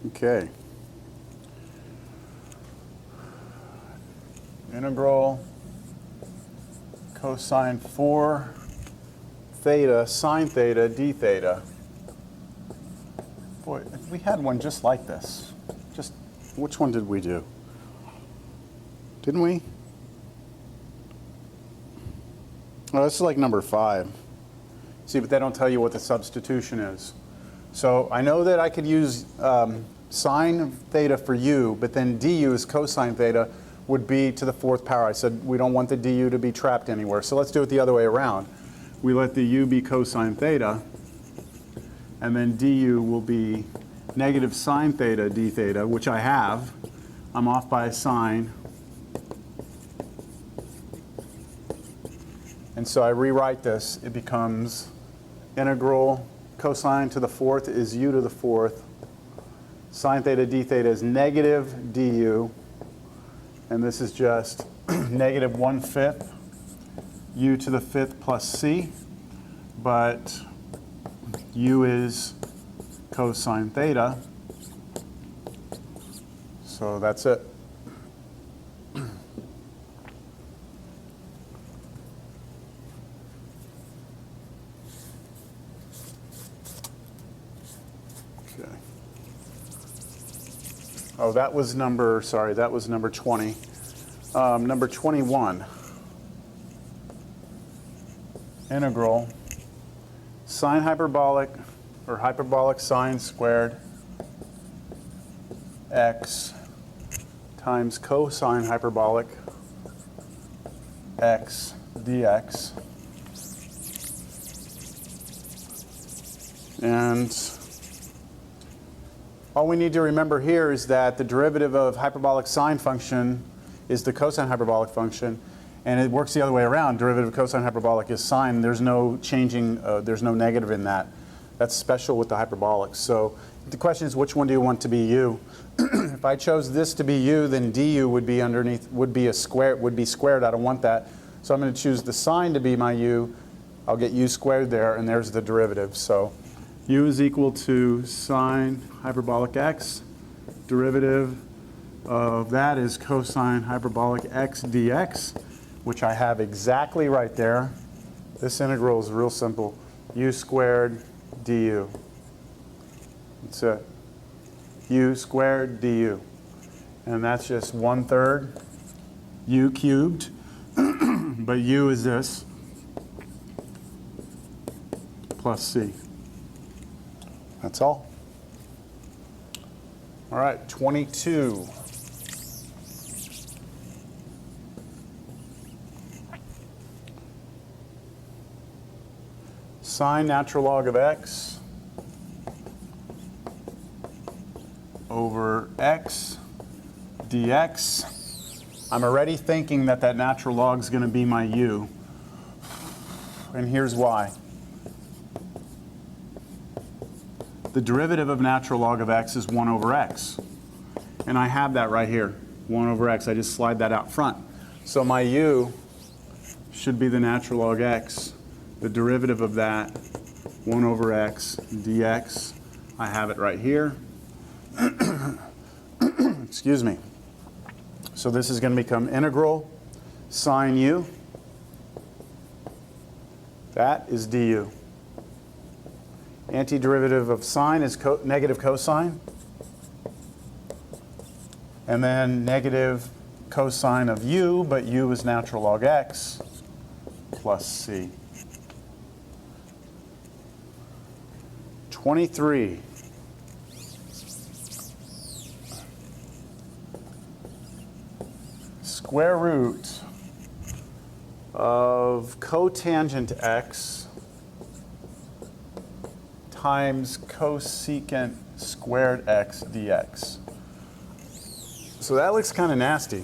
Okay. Integral cosine 4 theta sine theta d theta. Boy, we had one just like this. Just which one did we do? Didn't we? Oh, this is like number 5. See, but they don't tell you what the substitution is. So I know that I could use sine theta for u, but then du is cosine theta would be to the 4th power. I said we don't want the du to be trapped anywhere. So let's do it the other way around. We let the u be cosine theta, and then du will be negative sine theta d theta, which I have. I'm off by a sine. And so I rewrite this. It becomes integral cosine to the 4th is u to the 4th. Sine theta d theta is negative du. And this is just negative 1/5 u to the 5th plus c. But u is cosine theta. So that's it. Oh, that was number 20. Number 21. Integral sine hyperbolic, or hyperbolic sine squared x times cosine hyperbolic x dx. And all we need to remember here is that the derivative of hyperbolic sine function is the cosine hyperbolic function, and it works the other way around. Derivative of cosine hyperbolic is sine. There's no changing, there's no negative in that. That's special with the hyperbolics. So the question is, which one do you want to be u? If I chose this to be u, then du would be underneath, would be squared. I don't want that. So I'm going to choose the sine to be my u. I'll get u squared there, and there's the derivative. So u is equal to sine hyperbolic x. Derivative of that is cosine hyperbolic x dx, which I have exactly right there. This integral is real simple. U squared du. That's it. U squared du. And that's just 1/3 u cubed. But u is this plus c. That's all. All right, 22. Sine natural log of x over x dx. I'm already thinking that that natural log is going to be my u. And here's why. The derivative of natural log of x is 1 over x. And I have that right here, 1 over x. I just slide that out front. So my u should be the natural log x. The derivative of that, 1 over x dx. I have it right here. Excuse me. So this is going to become integral sine u. That is du. Antiderivative of sine is negative cosine. And then negative cosine of u, but u is natural log x plus c. 23. Square root of cotangent x times cosecant squared x dx. So that looks kind of nasty.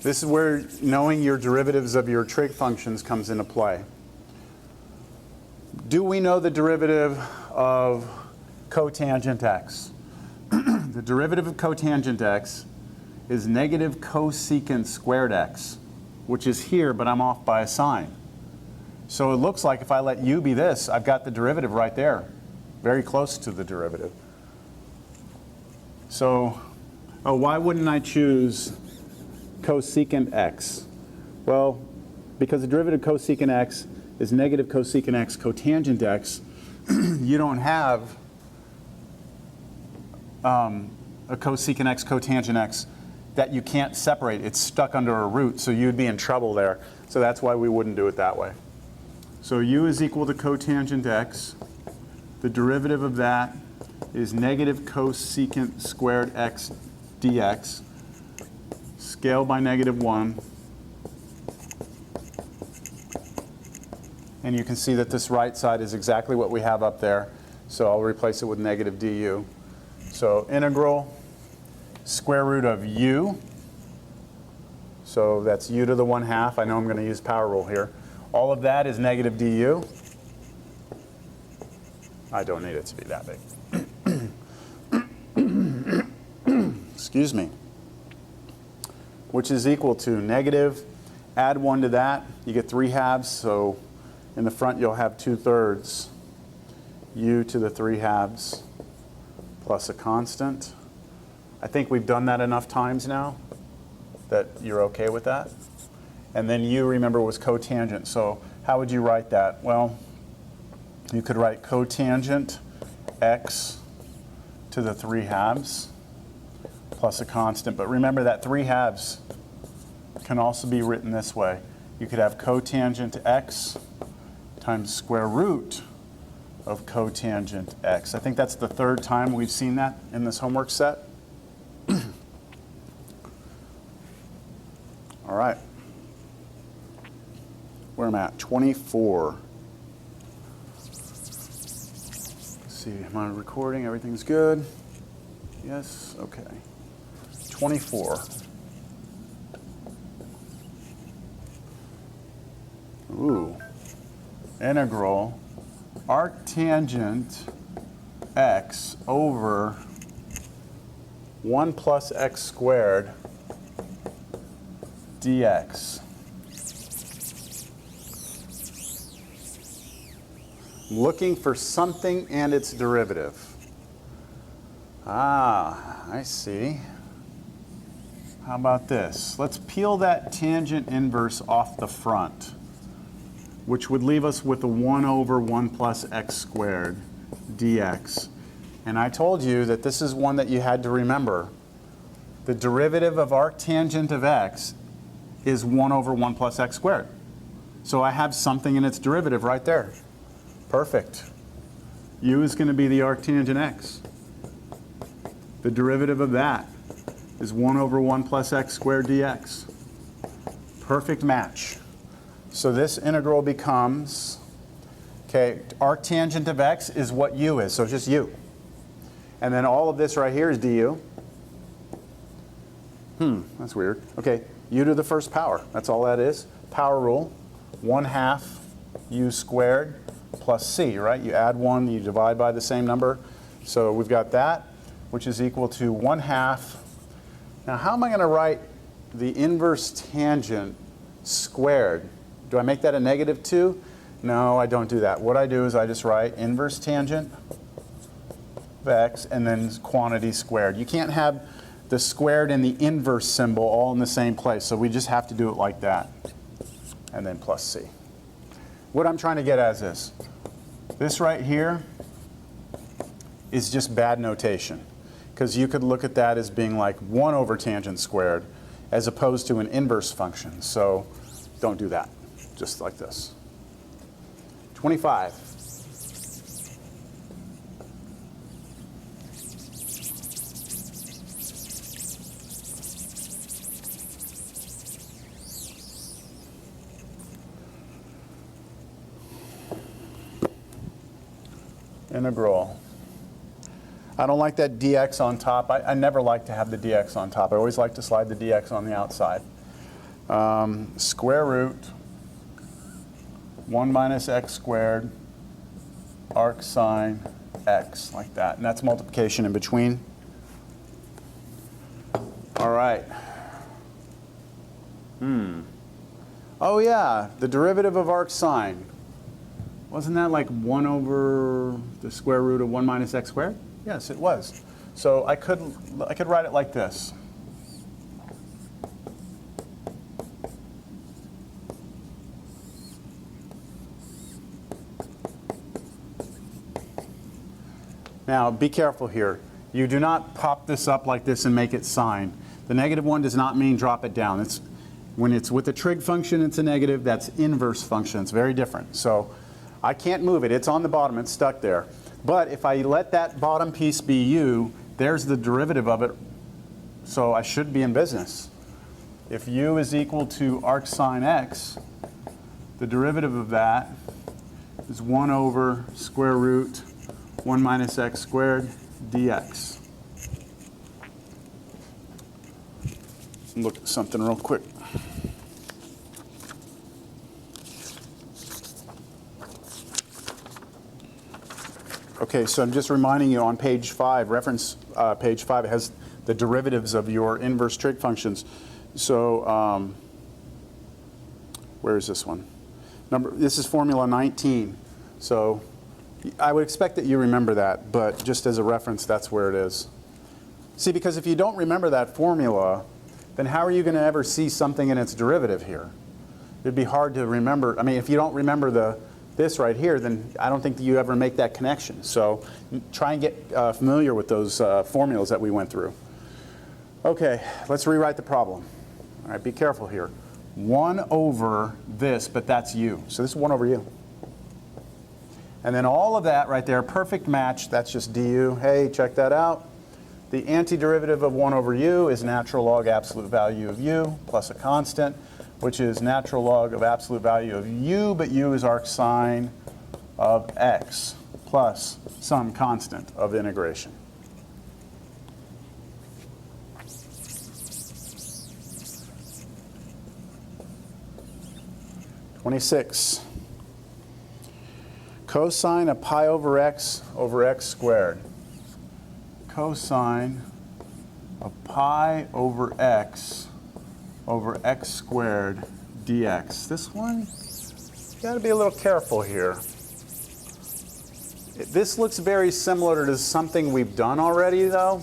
This is where knowing your derivatives of your trig functions comes into play. Do we know the derivative of cotangent x? The derivative of cotangent x is negative cosecant squared x, which is here, but I'm off by a sign. So it looks like if I let u be this, I've got the derivative right there. very close to the derivative. So, oh, why wouldn't I choose cosecant x? Well, because the derivative of cosecant x is negative cosecant x cotangent x, you don't have a cosecant x cotangent x that you can't separate. It's stuck under a root, so you'd be in trouble there. So that's why we wouldn't do it that way. So u is equal to cotangent x. The derivative of that is negative cosecant squared x dx. Scale by -1. And you can see that this right side is exactly what we have up there. So I'll replace it with negative du. So integral square root of u. So that's u to the 1/2. I know I'm going to use power rule here. All of that is negative du. I don't need it to be that big. Excuse me. Which is equal to negative, add 1 to that, you get 3/2, so in the front you'll have 2/3 u to the 3/2 plus a constant. I think we've done that enough times now that you're okay with that. And then u, remember, was cotangent, so how would you write that? Well, you could write cotangent x to the 3/2 plus a constant. But remember that 3/2 can also be written this way. You could have cotangent x times square root of cotangent x. I think that's the third time we've seen that in this homework set. All right. Where am I at? 24. Let's see, am I recording? Everything's good? Yes? Okay. 24. Ooh. Integral arctangent x over 1 plus x squared dx. Looking for something and its derivative. Ah, I see. How about this? Let's peel that tangent inverse off the front, which would leave us with a 1 over 1 plus x squared dx. And I told you that this is one that you had to remember. The derivative of arctangent of x is 1 over 1 plus x squared. So I have something in its derivative right there. Perfect. U is going to be the arctangent x. The derivative of that is 1 over 1 plus x squared dx. Perfect match. So this integral becomes, okay, arctangent of x is what u is, so just u. And then all of this right here is du. That's weird. Okay, u to the first power, that's all that is. Power rule, 1/2 u squared plus c, right? You add 1, you divide by the same number. So we've got that, which is equal to 1/2. Now how am I going to write the inverse tangent squared? Do I make that a -2? No, I don't do that. What I do is I just write inverse tangent of x and then quantity squared. You can't have the squared and the inverse symbol all in the same place, so we just have to do it like that. And then plus c. What I'm trying to get at is this. This right here is just bad notation, because you could look at that as being like 1 over tangent squared as opposed to an inverse function. So don't do that. Just like this. 25. Integral. I don't like that dx on top. I never like to have the dx on top. I always like to slide the dx on the outside. Square root 1 minus x squared arc sine x, like that. And that's multiplication in between. All right. Oh yeah, the derivative of arc sine. Wasn't that like 1 over the square root of 1 minus x squared? Yes, it was. So I could write it like this. Now, be careful here. You do not pop this up like this and make it sine. The negative 1 does not mean drop it down. When it's with the trig function, it's a negative. That's inverse function. It's very different. So I can't move it. It's on the bottom. It's stuck there. But if I let that bottom piece be u, there's the derivative of it. So I should be in business. If u is equal to arc sine x, the derivative of that is 1 over square root 1 minus x squared dx. Look at something real quick. Okay, so I'm just reminding you on page 5, reference page 5, it has the derivatives of your inverse trig functions. So where is this one? This is formula 19. So I would expect that you remember that, but just as a reference, that's where it is. See, because if you don't remember that formula, then how are you going to ever see something in its derivative here? It'd be hard to remember. I mean, if you don't remember this right here, then I don't think that you ever make that connection. So try and get familiar with those formulas that we went through. Okay, let's rewrite the problem. All right, be careful here. 1 over this, but that's u. So this is 1 over u. And then all of that right there, perfect match, that's just du. Hey, check that out. The antiderivative of 1 over u is natural log absolute value of u plus a constant, which is natural log of absolute value of u, but u is arc sine of x plus some constant of integration. (26) Cosine of pi over x squared. Cosine of pi over x squared dx. This one, you got to be a little careful here. This looks very similar to something we've done already, though.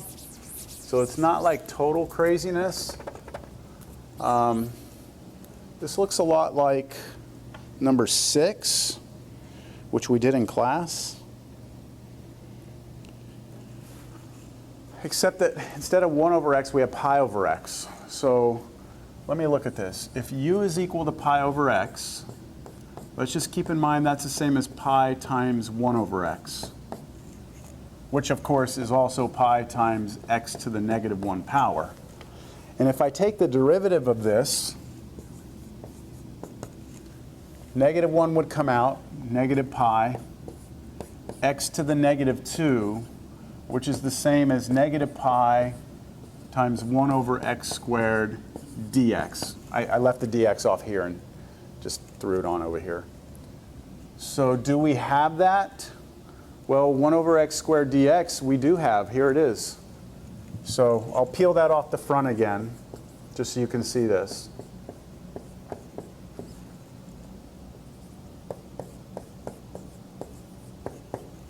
So it's not like total craziness. This looks a lot like number 6, which we did in class. Except that instead of 1 over x, we have pi over x. So let me look at this. If u is equal to pi over x, let's just keep in mind that's the same as pi times 1 over x, which of course is also pi times x to the negative 1 power. And if I take the derivative of this, negative 1 would come out, negative pi, x to the negative 2, which is the same as negative pi times 1 over x squared dx. I left the dx off here and just threw it on over here. So do we have that? Well, 1 over x squared dx we do have. Here it is. So I'll peel that off the front again, just so you can see this.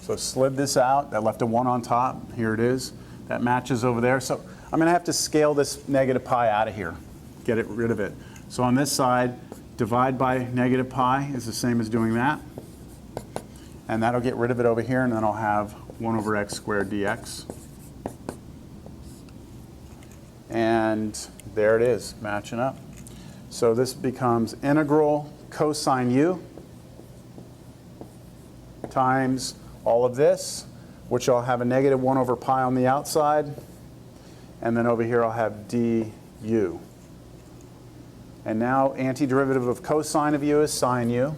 So slid this out, that left a 1 on top. Here it is. That matches over there. So I'm going to have to scale this negative pi out of here, get rid of it. So on this side, divide by negative pi is the same as doing that. And that'll get rid of it over here, and then I'll have 1 over x squared dx. And there it is, matching up. So this becomes integral cosine u times all of this, which I'll have a negative 1 over pi on the outside, and then over here I'll have du. And now antiderivative of cosine of u is sine u,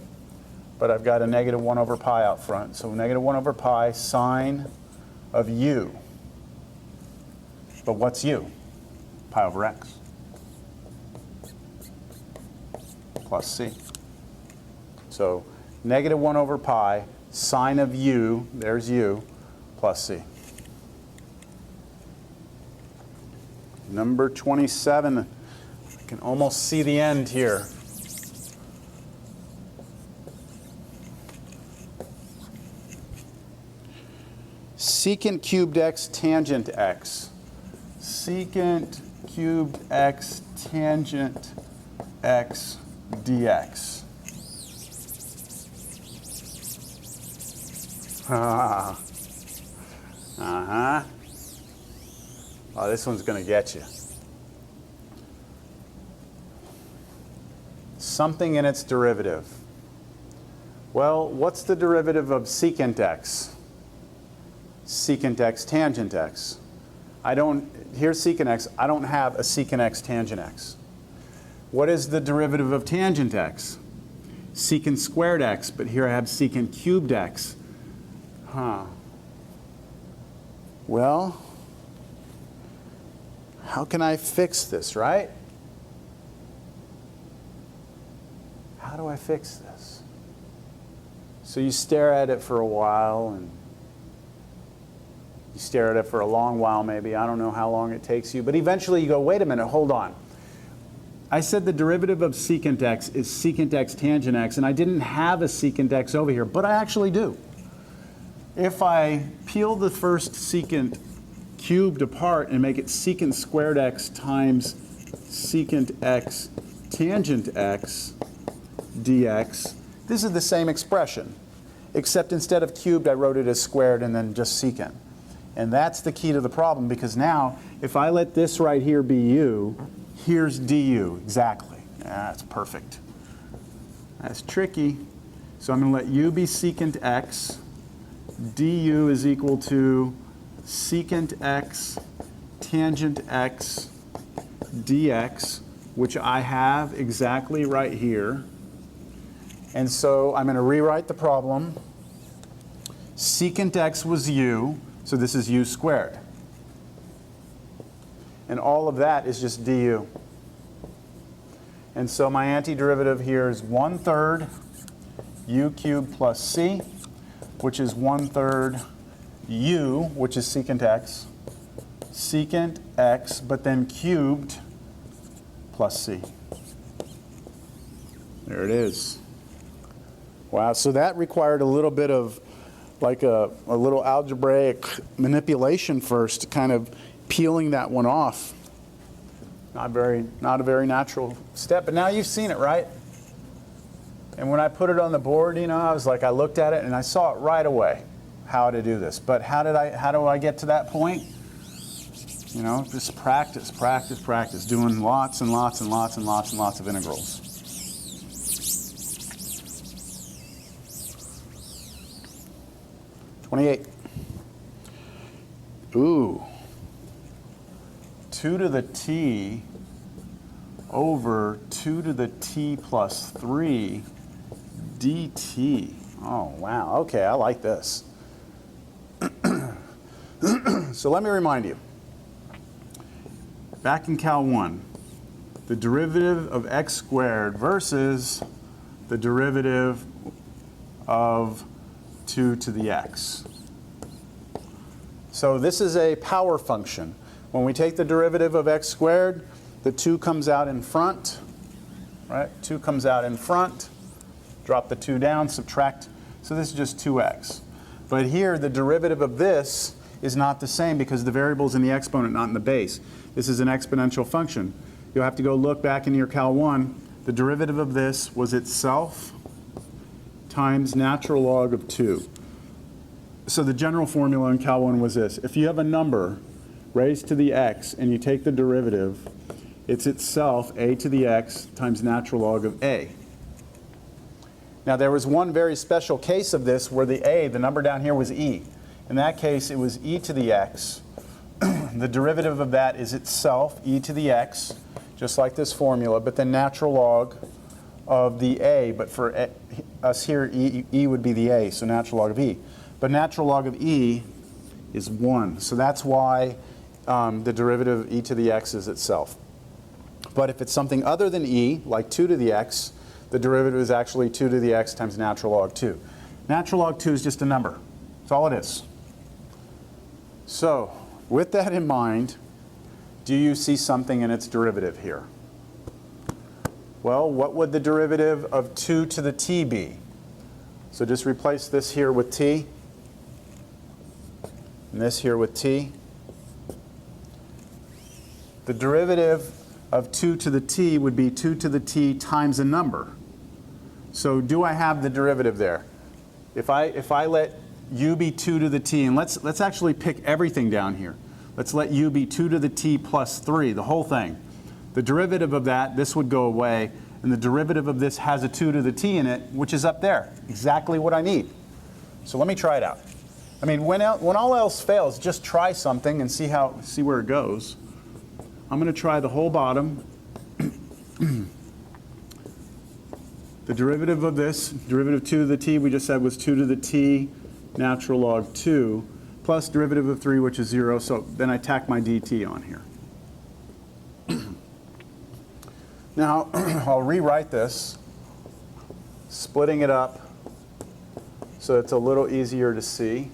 but I've got a negative 1 over pi out front. So negative 1 over pi sine of u. But what's u? Pi over x plus c. So negative 1 over pi sine of u, there's u, plus c. Number 27, I can almost see the end here. secant cubed x tangent x. Secant cubed x tangent x dx. Oh, this one's going to get you. Something in its derivative. Well, what's the derivative of secant x? Secant x tangent x. Here's secant x. I don't have a secant x tangent x. What is the derivative of tangent x? Secant squared x, but here I have secant cubed x. Well, how can I fix this, right? How do I fix this? So you stare at it for a while, and you stare at it for a long while maybe. I don't know how long it takes you. But eventually you go, wait a minute, hold on. I said the derivative of secant x is secant x tangent x, and I didn't have a secant x over here, but I actually do. If I peel the first secant cubed apart and make it secant squared x times secant x tangent x dx, this is the same expression, except instead of cubed, I wrote it as squared and then just secant. And that's the key to the problem, because now if I let this right here be u, here's du, exactly. That's perfect. That's tricky. So I'm going to let u be secant x. Du is equal to secant x tangent x dx, which I have exactly right here. And so I'm going to rewrite the problem. Secant x was u, so this is u squared. And all of that is just du. And so my antiderivative here is 1/3 u cubed plus c, which is 1/3 u, which is secant x, but then cubed plus c. There it is. Wow, so that required a little bit of like a little algebraic manipulation first, kind of peeling that one off. Not a very natural step, but now you've seen it, right? And when I put it on the board, you know, I was like, I looked at it and I saw it right away how to do this. But how do I get to that point? You know, just practice, doing lots and lots and lots and lots and lots of integrals. Ooh. 2 to the t over 2 to the t plus 3 dt. Oh, wow. Okay, I like this. So let me remind you. Back in Cal 1, the derivative of x squared versus the derivative of 2 to the x. So this is a power function. When we take the derivative of x squared, the 2 comes out in front, right? 2 comes out in front, drop the 2 down, subtract. So this is just 2x. But here, the derivative of this is not the same because the variable is in the exponent, not in the base. This is an exponential function. You'll have to go look back in your Cal 1. The derivative of this was itself times natural log of 2. So the general formula in Cal 1 was this. If you have a number raised to the x and you take the derivative, it's itself a to the x times natural log of a. Now there was one very special case of this where the a, the number down here, was e. In that case, it was e to the x. The derivative of that is itself e to the x, just like this formula, but then natural log of the a. But for us here, e would be the a, so natural log of e. But natural log of e is 1. So that's why the derivative of e to the x is itself. But if it's something other than e, like 2 to the x, the derivative is actually 2 to the x times natural log 2. Natural log 2 is just a number. That's all it is. So with that in mind, do you see something in its derivative here? Well, what would the derivative of 2 to the t be? So just replace this here with t. and this here with t. The derivative of 2 to the t would be 2 to the t times a number. So do I have the derivative there? If I let u be 2 to the t, and let's actually pick everything down here. Let's let u be 2 to the t plus 3, the whole thing. The derivative of that, this would go away, and the derivative of this has a 2 to the t in it, which is up there. Exactly what I need. So let me try it out. I mean, when all else fails, just try something and see where it goes. I'm going to try the whole bottom. The derivative of this, derivative 2 to the t, we just said was 2 to the t natural log 2, plus derivative of 3, which is 0. So then I tack my dt on here. Now, I'll rewrite this, splitting it up so it's a little easier to see.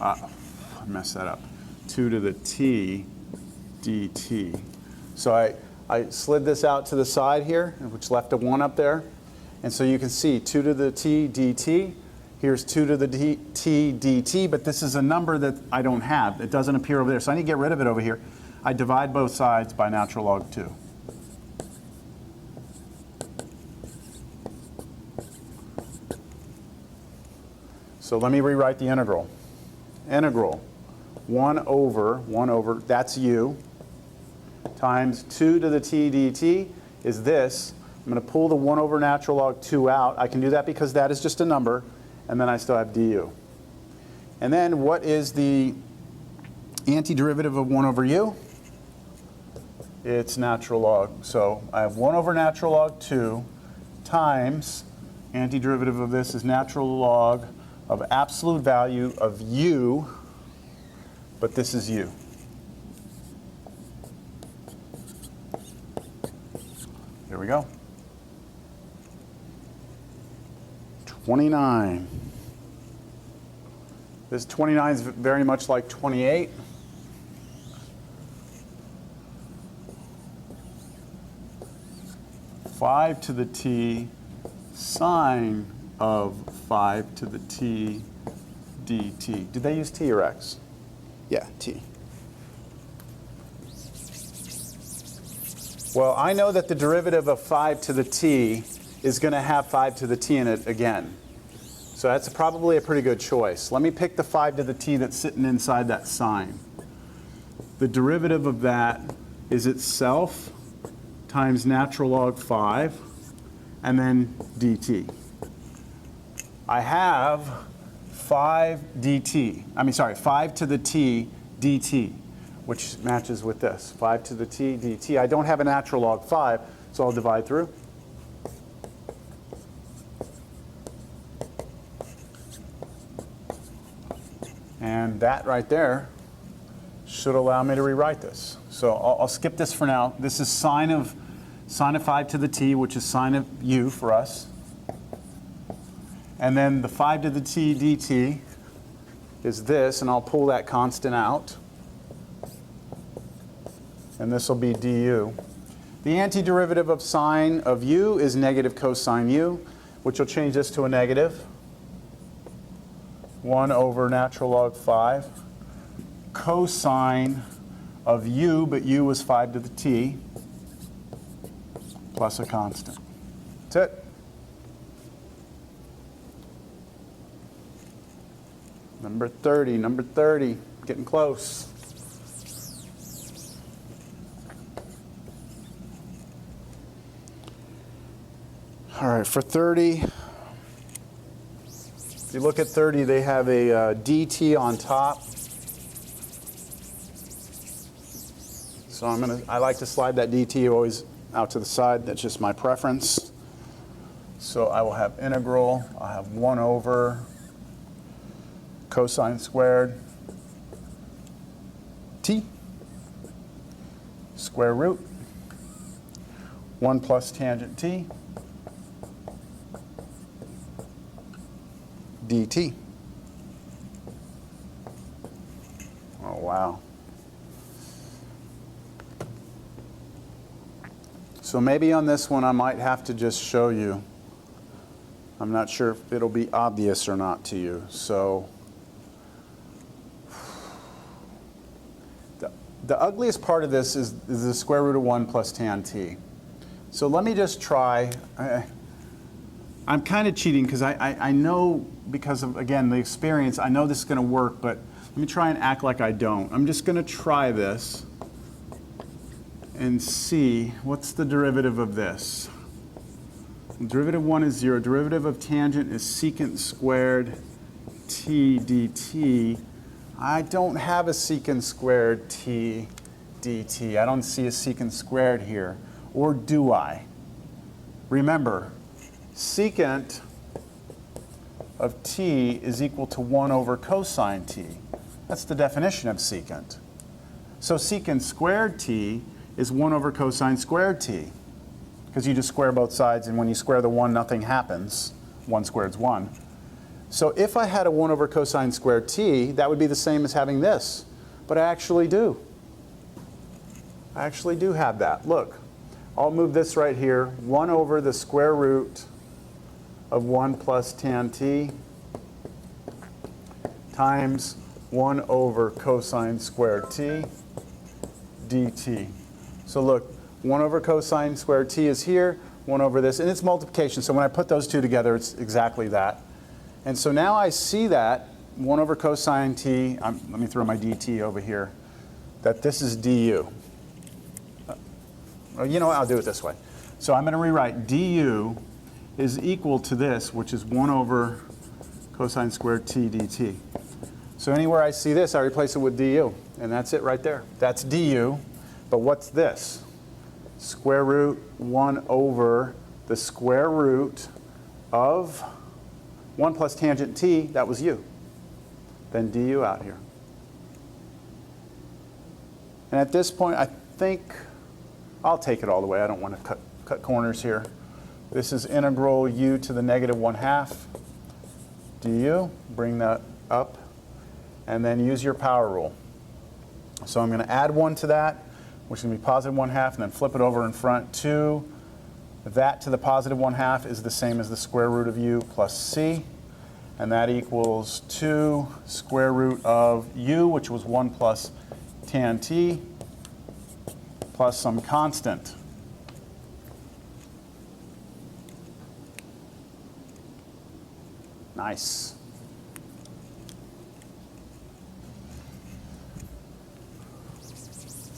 I messed that up. 2 to the t dt. So I slid this out to the side here, which left a 1 up there. And so you can see 2 to the t dt. Here's 2 to the t dt, but this is a number that I don't have. It doesn't appear over there, so I need to get rid of it over here. I divide both sides by natural log 2. So let me rewrite the integral. Integral 1 over, that's u, times 2 to the t dt is this. I'm going to pull the 1 over natural log 2 out. I can do that because that is just a number, and then I still have du. And then what is the antiderivative of 1 over u? It's natural log. So I have 1 over natural log 2 times, antiderivative of this is natural log of absolute value of u, but this is u. Here we go. 29. This 29 is very much like 28. Five to the t sine of 5 to the t dt. Did they use t or x? Yeah, t. Well, I know that the derivative of 5 to the t is going to have 5 to the t in it again. So that's probably a pretty good choice. Let me pick the 5 to the t that's sitting inside that sign. The derivative of that is itself times natural log 5, and then dt. I have 5 to the t dt, which matches with this, 5 to the t dt. I don't have a natural log 5, so I'll divide through. And that right there should allow me to rewrite this. So I'll skip this for now. This is sine of 5 to the t, which is sine of u for us. And then the 5 to the t dt is this, and I'll pull that constant out. And this will be du. The antiderivative of sine of u is negative cosine u, which will change this to a negative. 1 over natural log 5. Cosine of u, but u is 5 to the t, plus a constant. That's it. Number 30, getting close. All right, for 30, if you look at 30, they have a dt on top. So I like to slide that dt always out to the side. That's just my preference. So I will have integral. I'll have 1 over cosine squared t square root 1 plus tangent t dt. Oh, wow. So maybe on this one I might have to just show you. I'm not sure if it'll be obvious or not to you. So the ugliest part of this is the square root of 1 plus tan t. So let me just try. I'm kind of cheating because I know, because of, again, the experience, I know this is going to work, but let me try and act like I don't. I'm just going to try this and see what's the derivative of this. Derivative 1 is 0. Derivative of tangent is secant squared t dt. I don't have a secant squared t dt. I don't see a secant squared here. Or do I? Remember, secant of t is equal to 1 over cosine t. That's the definition of secant. So secant squared t is 1 over cosine squared t, because you just square both sides, and when you square the 1, nothing happens. 1 squared is 1. So if I had a 1 over cosine squared t, that would be the same as having this. But I actually do. I actually do have that. Look, I'll move this right here. 1 over the square root of 1 plus tan t times 1 over cosine squared t dt. So look, 1 over cosine squared t is here, 1 over this, and it's multiplication. So when I put those two together, it's exactly that. And so now I see that 1 over cosine t, let me throw my dt over here, that this is du. Well, you know what, I'll do it this way. So I'm going to rewrite du is equal to this, which is 1 over cosine squared t dt. So anywhere I see this, I replace it with du, and that's it right there. That's du, but what's this? Square root 1 over the square root of 1 plus tangent t, that was u. Then du out here. And at this point, I think I'll take it all the way. I don't want to cut corners here. This is integral u to the negative 1/2 du. Bring that up. And then use your power rule. So I'm going to add 1 to that, which is going to be positive 1/2, and then flip it over in front. 2, that to the positive 1/2 is the same as the square root of u plus c. And that equals 2 square root of u, which was 1 plus tan t, plus some constant. Nice.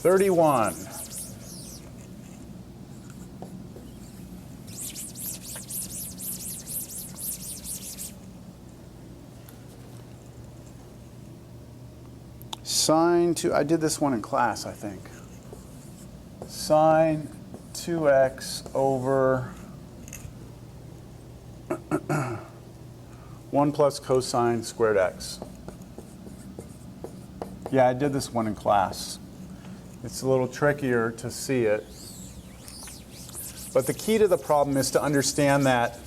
$31. Sine 2, I did this one in class, I think. Sine 2x over 1 plus cosine squared x. Yeah, I did this one in class. It's a little trickier to see it. But the key to the problem is to understand that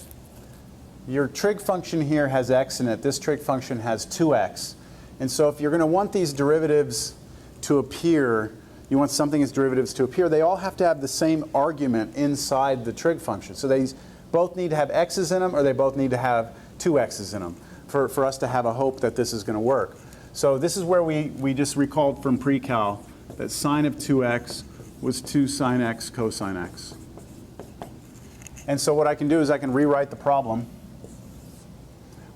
your trig function here has x in it. This trig function has 2x. And so if you're going to want these derivatives to appear, you want something's derivatives to appear, they all have to have the same argument inside the trig function. So they both need to have x's in them, or they both need to have 2x's in them for us to have a hope that this is going to work. So this is where we just recalled from pre-cal that sine of 2x was 2 sine x cosine x. And so what I can do is I can rewrite the problem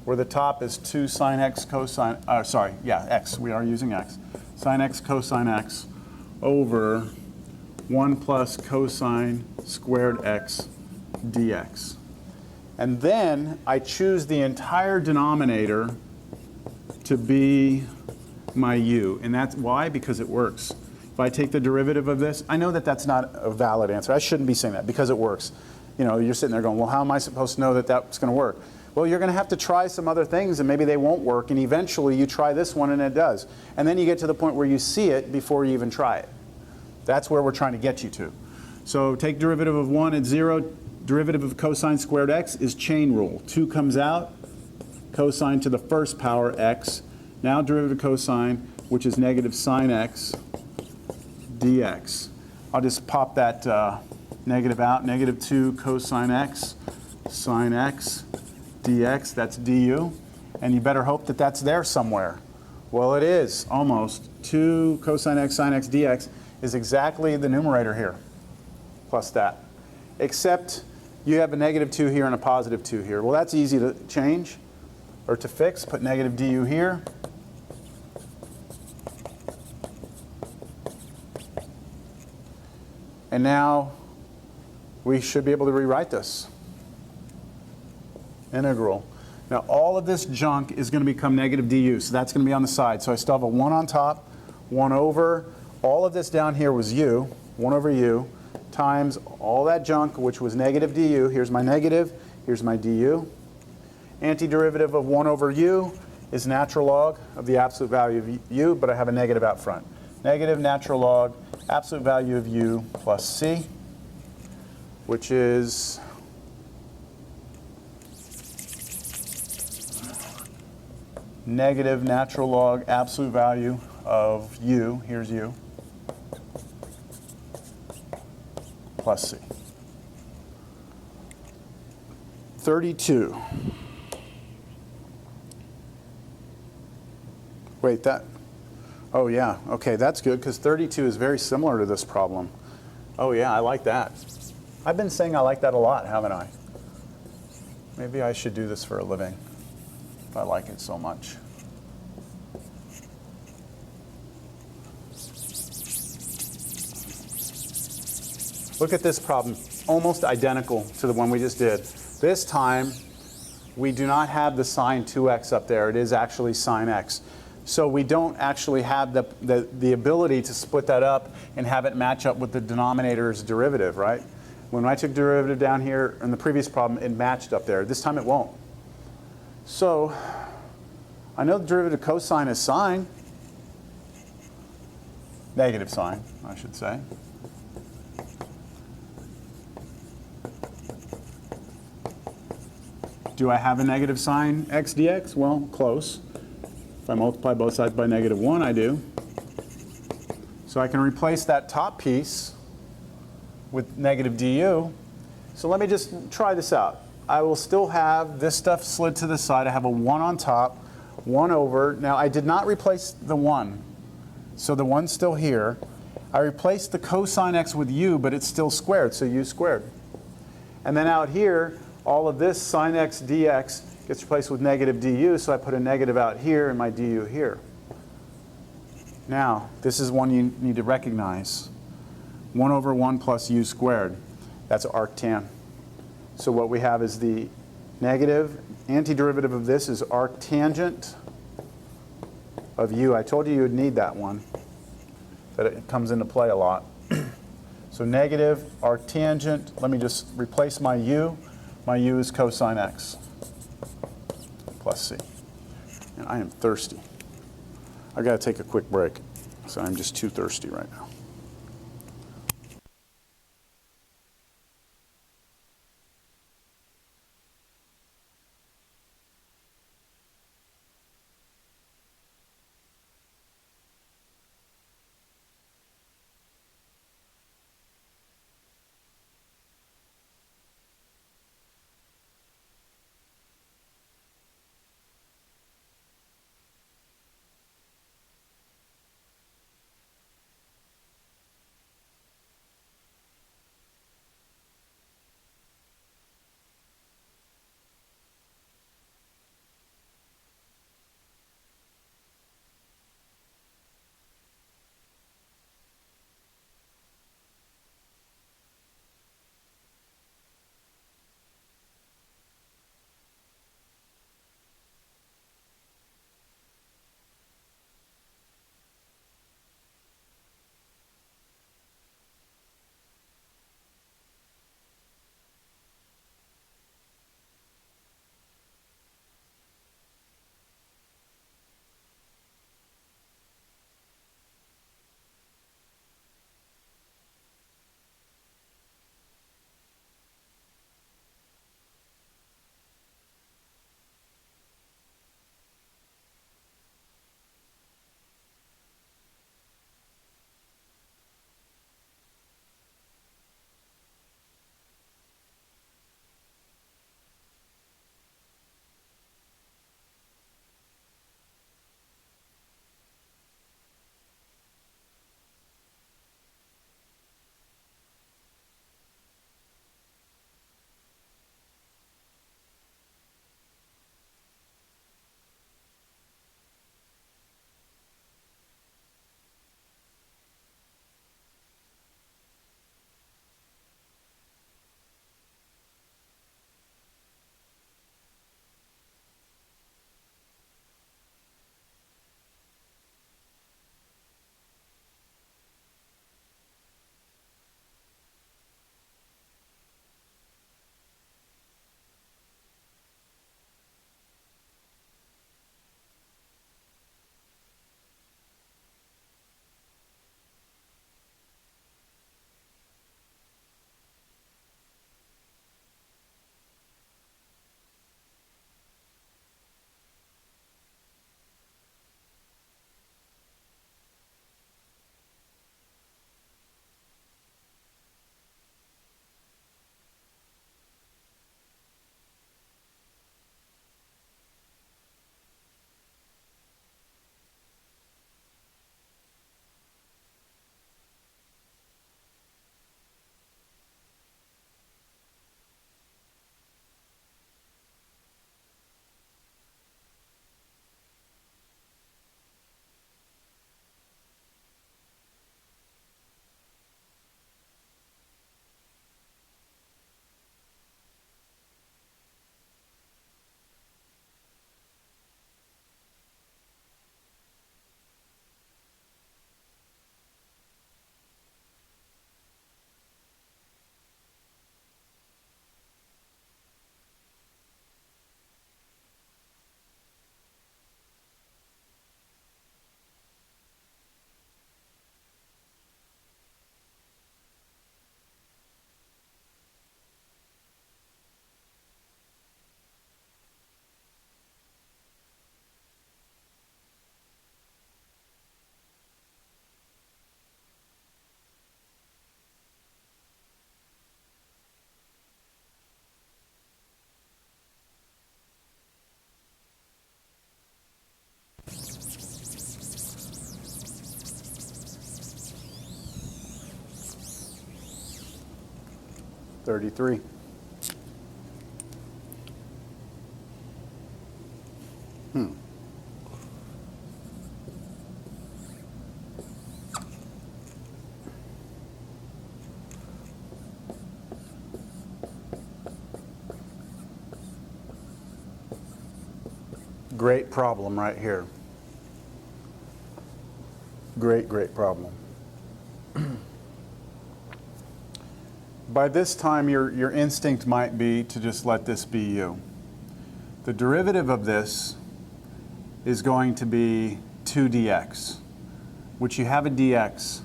where the top is 2 sine x cosine, x, we are using x, sine x cosine x over 1 plus cosine squared x dx. And then I choose the entire denominator to be my u. And that's why? Because it works. If I take the derivative of this, I know that that's not a valid answer. I shouldn't be saying that because it works. You know, you're sitting there going, well, how am I supposed to know that that's going to work? Well, you're going to have to try some other things, and maybe they won't work, and eventually you try this one and it does. And then you get to the point where you see it before you even try it. That's where we're trying to get you to. So take derivative of 1 at 0. Derivative of cosine squared x is chain rule. 2 comes out, cosine to the first power x. Now derivative of cosine, which is negative sine x dx. I'll just pop that negative out. Negative 2 cosine x sine x dx, that's du. And you better hope that that's there somewhere. Well, it is, almost. 2 cosine x sine x dx is exactly the numerator here, plus that. Except you have a negative 2 here and a positive 2 here. Well, that's easy to change, or to fix. Put negative du here. And now we should be able to rewrite this. Integral. Now all of this junk is going to become negative du, so that's going to be on the side. So I still have a 1 on top, 1 over, all of this down here was u, 1 over u, times all that junk, which was negative du. Here's my negative, here's my du. Antiderivative of 1 over u is natural log of the absolute value of u, but I have a negative out front. Negative natural log absolute value of u plus c, which is negative natural log absolute value of u, here's u, plus c. 32. Wait, that, oh yeah, okay, that's good, because 32 is very similar to this problem. Oh yeah, I like that. I've been saying I like that a lot, haven't I? Maybe I should do this for a living, if I like it so much. Look at this problem, almost identical to the one we just did. This time, we do not have the sine 2x up there. It is actually sine x. So we don't actually have the ability to split that up and have it match up with the denominator's derivative, right? When I took derivative down here in the previous problem, it matched up there. This time it won't. So I know the derivative of cosine is sine. Negative sine, I should say. Do I have a negative sine x dx? Well, close. If I multiply both sides by negative 1, I do. So I can replace that top piece with negative du. So let me just try this out. I will still have this stuff slid to the side. I have a 1 on top, 1 over. Now I did not replace the 1, so the 1's still here. I replaced the cosine x with u, but it's still squared, so u squared. And then out here, all of this sine x dx gets replaced with negative du, so I put a negative out here and my du here. Now, this is one you need to recognize. 1 over 1 plus u squared. That's arctan. So what we have is the negative antiderivative of this is arctangent of u. I told you would need that one, that it comes into play a lot. So negative arctangent, let me just replace my u. My u is cosine x plus c. And I am thirsty. I've got to take a quick break, so I'm just too thirsty right now. 33. Great problem right here. Great, great problem. By this time, your instinct might be to just let this be u. The derivative of this is going to be 2 dx, which you have a dx,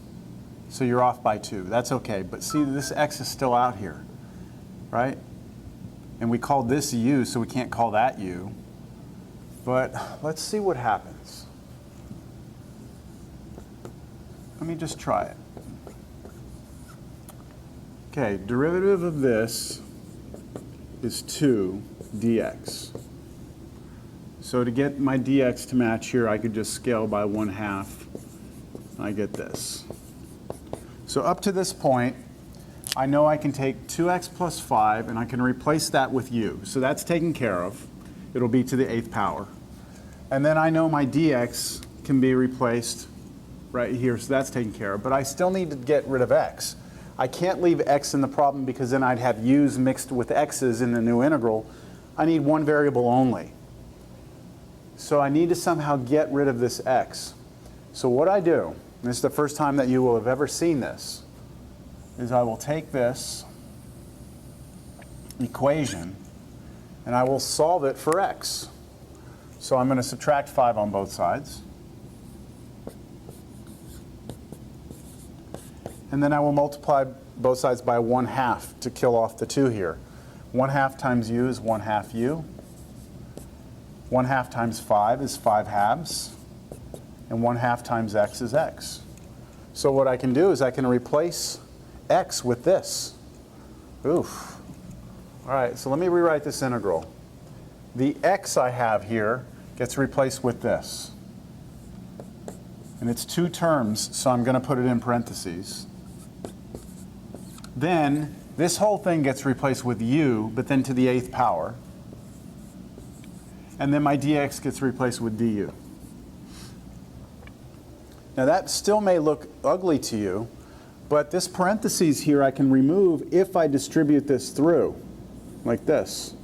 so you're off by 2. That's okay, but see, this x is still out here, right? And we called this u, so we can't call that u. But let's see what happens. Let me just try it. Okay, derivative of this is 2 dx. So to get my dx to match here, I could just scale by 1/2. I get this. So up to this point, I know I can take 2x plus 5 and I can replace that with u. So that's taken care of. It'll be to the 8th power. And then I know my dx can be replaced right here, so that's taken care of. But I still need to get rid of x. I can't leave x in the problem because then I'd have u's mixed with x's in the new integral. I need one variable only. So I need to somehow get rid of this x. So what I do, and this is the first time that you will have ever seen this, is I will take this equation and I will solve it for x. So I'm going to subtract 5 on both sides. And then I will multiply both sides by 1/2 to kill off the 2 here. 1/2 times u is 1/2 u. 1/2 times 5 is 5/2. And 1/2 times x is x. So what I can do is I can replace x with this. Oof. All right, so let me rewrite this integral. The x I have here gets replaced with this. And it's 2 terms, so I'm going to put it in parentheses. Then this whole thing gets replaced with u, but then to the 8th power. And then my dx gets replaced with du. Now that still may look ugly to you, but this parentheses here I can remove if I distribute this through, like this.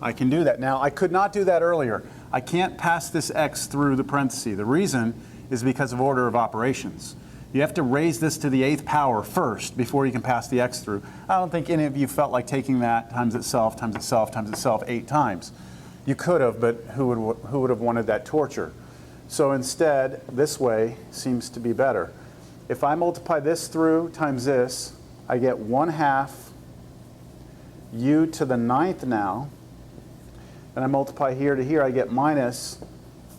I can do that. Now, I could not do that earlier. I can't pass this x through the parenthesis. The reason is because of order of operations. You have to raise this to the 8th power first before you can pass the x through. I don't think any of you felt like taking that times itself, times itself, times itself 8 times. You could have, but who would have wanted that torture? So instead, this way seems to be better. If I multiply this through times this, I get 1/2 u to the 9th now. And I multiply here to here, I get minus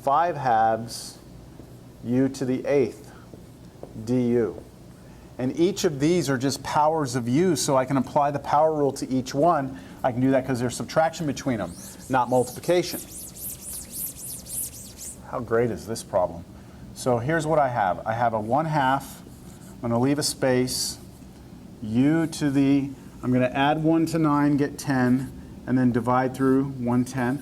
5/2 u to the 8th du. And each of these are just powers of u, so I can apply the power rule to each one. I can do that because there's subtraction between them, not multiplication. How great is this problem? So here's what I have. I have a 1/2. I'm going to leave a space. U to the, I'm going to add 1 to 9, get 10, and then divide through 1/10.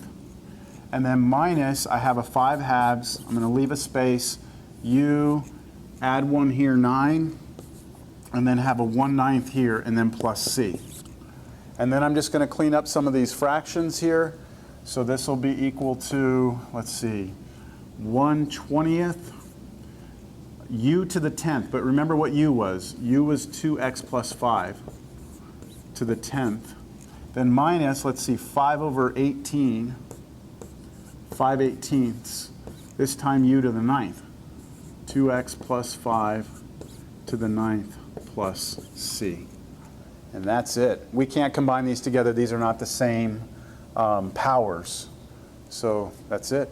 And then minus, I have a 5/2. I'm going to leave a space. U, add 1 here, 9, and then have a 1/9 here, and then plus c. And then I'm just going to clean up some of these fractions here. So this will be equal to, let's see, 1/20th u to the 10th. But remember what u was. U was 2x plus 5 to the 10th. Then minus, let's see, 5 over 18, 5/18. This time u to the 9th. 2x plus 5 to the 9th plus c. And that's it. We can't combine these together. These are not the same powers. So that's it.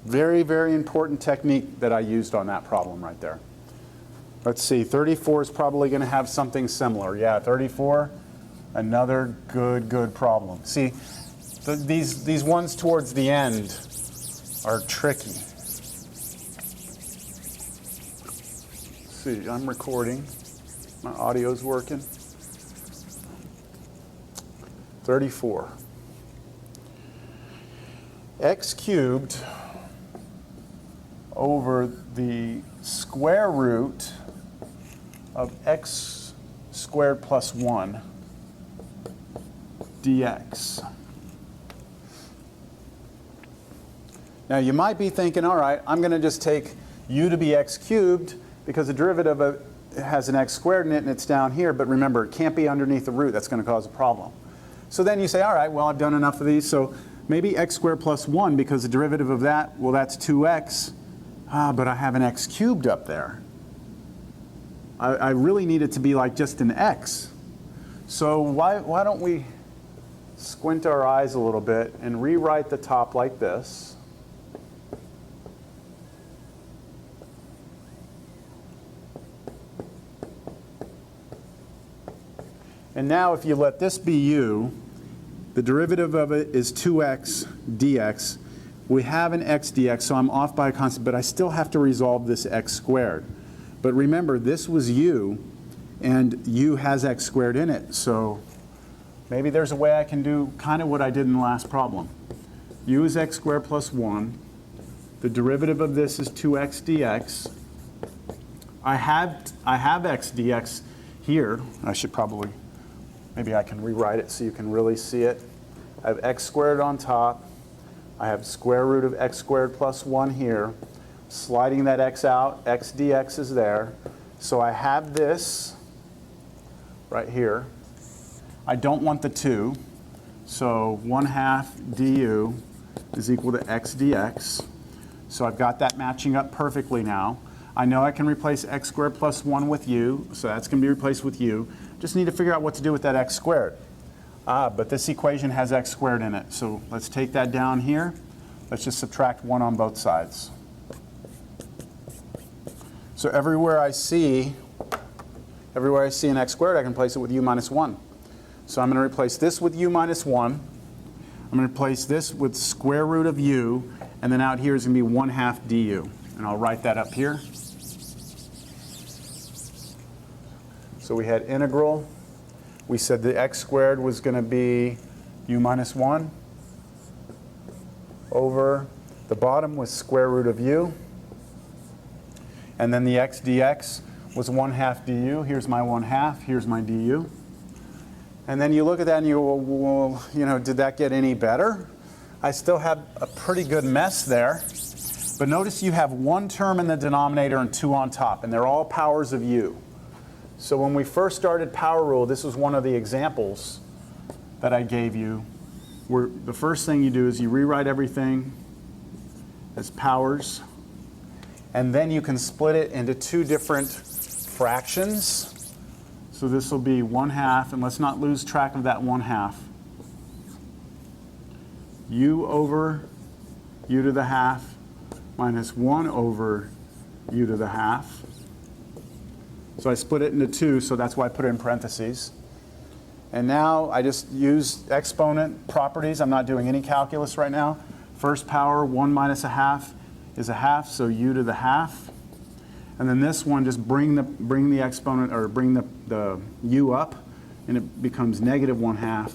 Very, very important technique that I used on that problem right there. Let's see, 34 is probably going to have something similar. Yeah, 34, another good problem. See, these ones towards the end are tricky. Let's see, I'm recording. My audio's working. 34. X cubed over the square root of x squared plus 1 dx. Now you might be thinking, all right, I'm going to just take u to be x cubed because the derivative of it has an x squared in it and it's down here, but remember, it can't be underneath the root. That's going to cause a problem. So then you say, all right, well, I've done enough of these, so maybe x squared plus 1 because the derivative of that, well, that's 2x. But I have an x cubed up there. I really need it to be like just an x. So why don't we squint our eyes a little bit and rewrite the top like this. And now if you let this be u, the derivative of it is 2x dx. We have an x dx, so I'm off by a constant, but I still have to resolve this x squared. But remember, this was u, and u has x squared in it, so maybe there's a way I can do kind of what I did in the last problem. U is x squared plus 1. The derivative of this is 2x dx. I have x dx here. I should probably, maybe I can rewrite it so you can really see it. I have x squared on top. I have square root of x squared plus 1 here. Sliding that x out, x dx is there. So I have this right here. I don't want the 2. So 1/2 du is equal to x dx. So I've got that matching up perfectly now. I know I can replace x squared plus 1 with u, so that's going to be replaced with u. Just need to figure out what to do with that x squared. But this equation has x squared in it. So let's take that down here. Let's just subtract 1 on both sides. So everywhere I see an x squared, I can replace it with u minus 1. So I'm going to replace this with u minus 1. I'm going to replace this with square root of u. And then out here is going to be 1/2 du. And I'll write that up here. So we had integral. We said the x squared was going to be u minus 1 over the bottom was square root of u. And then the x dx was 1/2 du. Here's my 1/2. Here's my du. And then you look at that and you go, well, you know, did that get any better? I still have a pretty good mess there. But notice you have 1 term in the denominator and 2 on top, and they're all powers of u. So when we first started power rule, this was one of the examples that I gave you, where the first thing you do is you rewrite everything as powers, and then you can split it into 2 different fractions. So this will be 1/2, and let's not lose track of that 1/2. U over u to the half minus 1 over u to the half. So I split it into 2, so that's why I put it in parentheses. And now I just use exponent properties. I'm not doing any calculus right now. First power, 1 minus 1/2 is 1/2, so u to the half. And then this one, just bring the exponent, or bring the u up, and it becomes negative 1/2.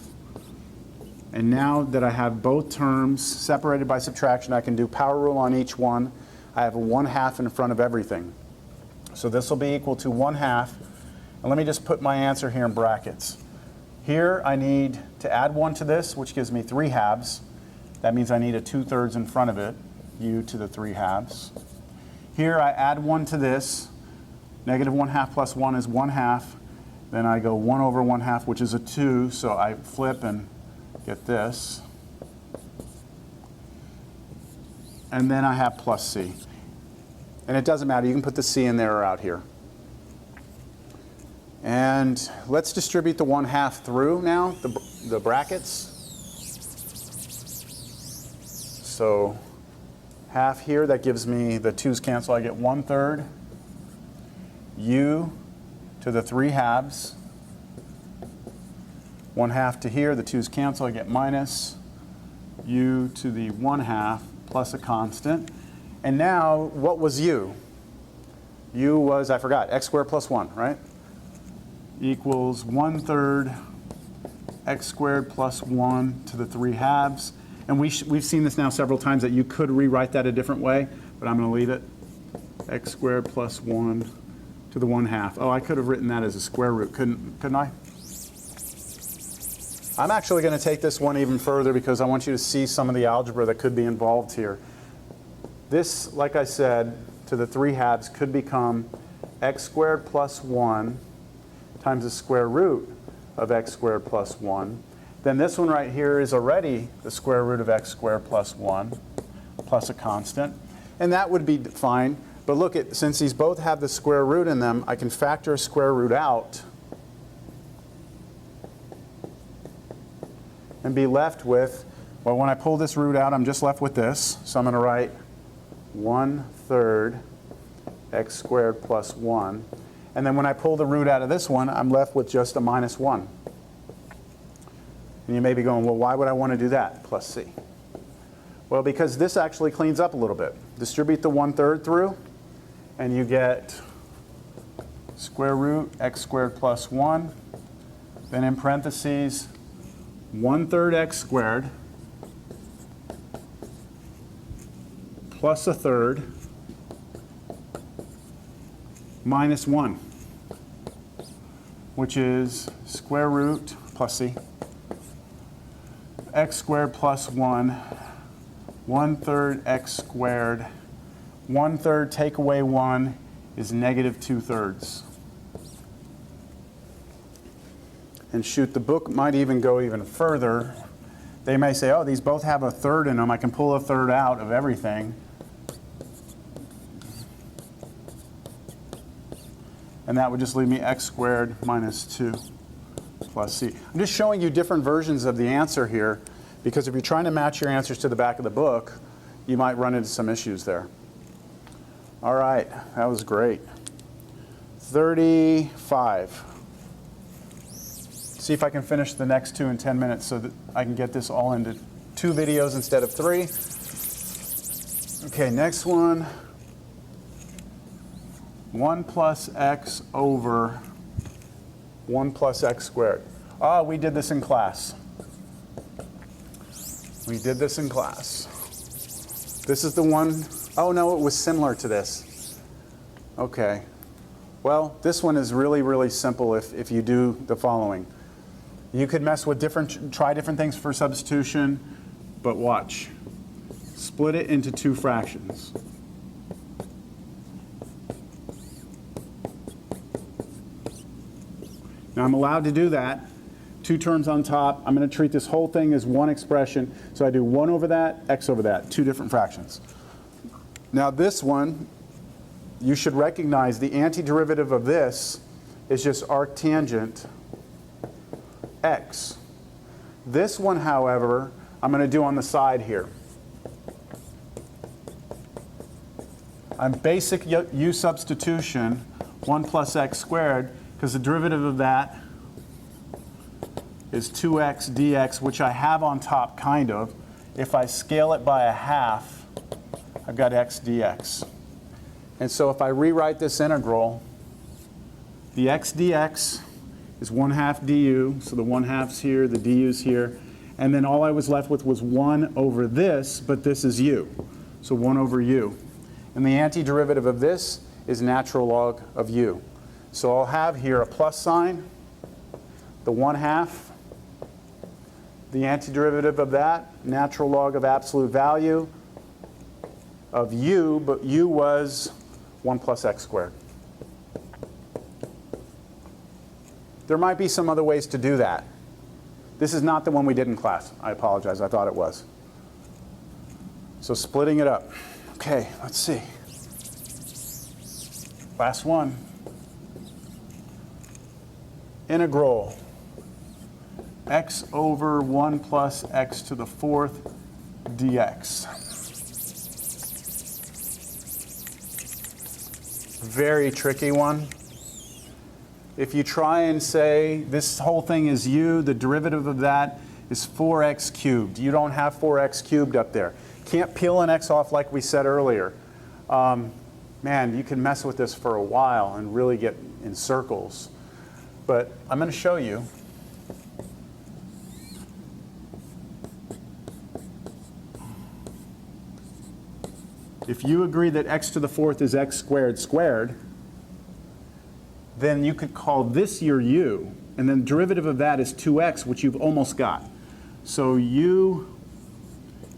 And now that I have both terms separated by subtraction, I can do power rule on each one. I have a 1/2 in front of everything. So this will be equal to 1/2. And let me just put my answer here in brackets. Here I need to add 1 to this, which gives me 3/2. That means I need a 2/3 in front of it, u to the 3/2. Here I add 1 to this. Negative 1/2 plus 1 is 1/2. Then I go 1 over 1/2, which is a 2, so I flip and get this. And then I have plus c. And it doesn't matter, you can put the c in there or out here. And let's distribute the 1/2 through now, the brackets. So half here, that gives me, the 2's cancel, I get 1/3 u to the 3/2. 1/2 to here, the 2's cancel, I get minus u to the 1/2 plus a constant. And now, what was u? U was, I forgot, x squared plus 1, right? equals 1/3 x squared plus 1 to the 3/2. And we've seen this now several times that you could rewrite that a different way, but I'm going to leave it. X squared plus 1 to the 1/2. Oh, I could have written that as a square root, couldn't I? I'm actually going to take this one even further because I want you to see some of the algebra that could be involved here. This, like I said, to the 3/2 could become x squared plus 1 times the square root of x squared plus 1. Then this one right here is already the square root of x squared plus 1 plus a constant. And that would be fine. But look, since these both have the square root in them, I can factor a square root out and be left with, well, when I pull this root out, I'm just left with this. So I'm going to write 1/3 x squared plus 1. And then when I pull the root out of this one, I'm left with just a minus 1. And you may be going, well, why would I want to do that? Plus c. Well, because this actually cleans up a little bit. Distribute the 1/3 through, and you get square root x squared plus 1. Then in parentheses, 1/3 x squared plus 1/3 minus 1, which is square root plus c x squared plus 1, 1/3 x squared, 1/3 take away 1 is negative 2/3. And shoot, the book might even go even further. They may say, oh, these both have a third in them. I can pull a third out of everything. And that would just leave me x squared minus 2 plus c. I'm just showing you different versions of the answer here, because if you're trying to match your answers to the back of the book, you might run into some issues there. All right, that was great. 35. See if I can finish the next two in 10 minutes so that I can get this all into 2 videos instead of 3. Okay, next one. 1 plus x over 1 plus x squared. Ah, we did this in class. We did this in class. This is the one, oh no, it was similar to this. Okay. Well, this one is really, really simple if you do the following. You could mess with try different things for substitution, but watch. Split it into 2 fractions. Now I'm allowed to do that. 2 terms on top. I'm going to treat this whole thing as one expression. So I do 1 over that, x over that, 2 different fractions. Now this one, you should recognize the antiderivative of this is just arctangent x. This one, however, I'm going to do on the side here. On basic u substitution, 1 plus x squared, because the derivative of that is 2x dx, which I have on top, kind of. If I scale it by 1/2, I've got x dx. And so if I rewrite this integral, the x dx is 1/2 du, so the 1/2's here, the du's here, and then all I was left with was 1 over this, but this is u, so 1 over u. And the antiderivative of this is natural log of u. So I'll have here a plus sign, the 1/2, the antiderivative of that, natural log of absolute value of u, but u was 1 plus x squared. There might be some other ways to do that. This is not the one we did in class. I apologize, I thought it was. So splitting it up. Okay, let's see. Last one. Integral x over 1 plus x to the 4th dx. Very tricky one. If you try and say this whole thing is u, the derivative of that is 4x cubed. You don't have 4x cubed up there. Can't peel an x off like we said earlier. Man, you can mess with this for a while and really get in circles. But I'm going to show you. If you agree that x to the fourth is x squared squared, then you could call this your u, and then derivative of that is 2x, which you've almost got. So u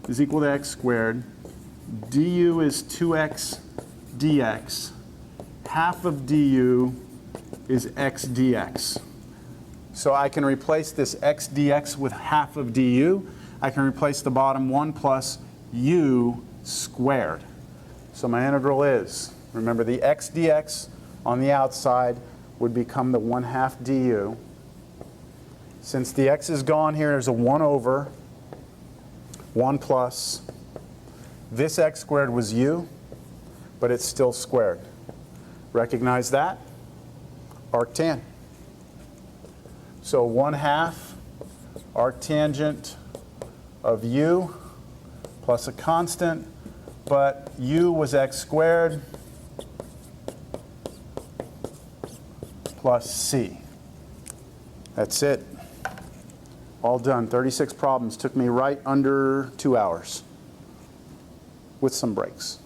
is equal to x squared, du is 2x dx, half of du is x dx. So I can replace this x dx with half of du. I can replace the bottom 1 plus u squared. So my integral is, remember the x dx on the outside would become the 1/2 du. Since the x is gone here, there's a 1 over 1 plus. This x squared was u, but it's still squared. Recognize that? Arctan. So 1/2 arctangent of u plus a constant, but u was x squared plus c. That's it. All done. 36 problems. Took me right under 2 hours with some breaks.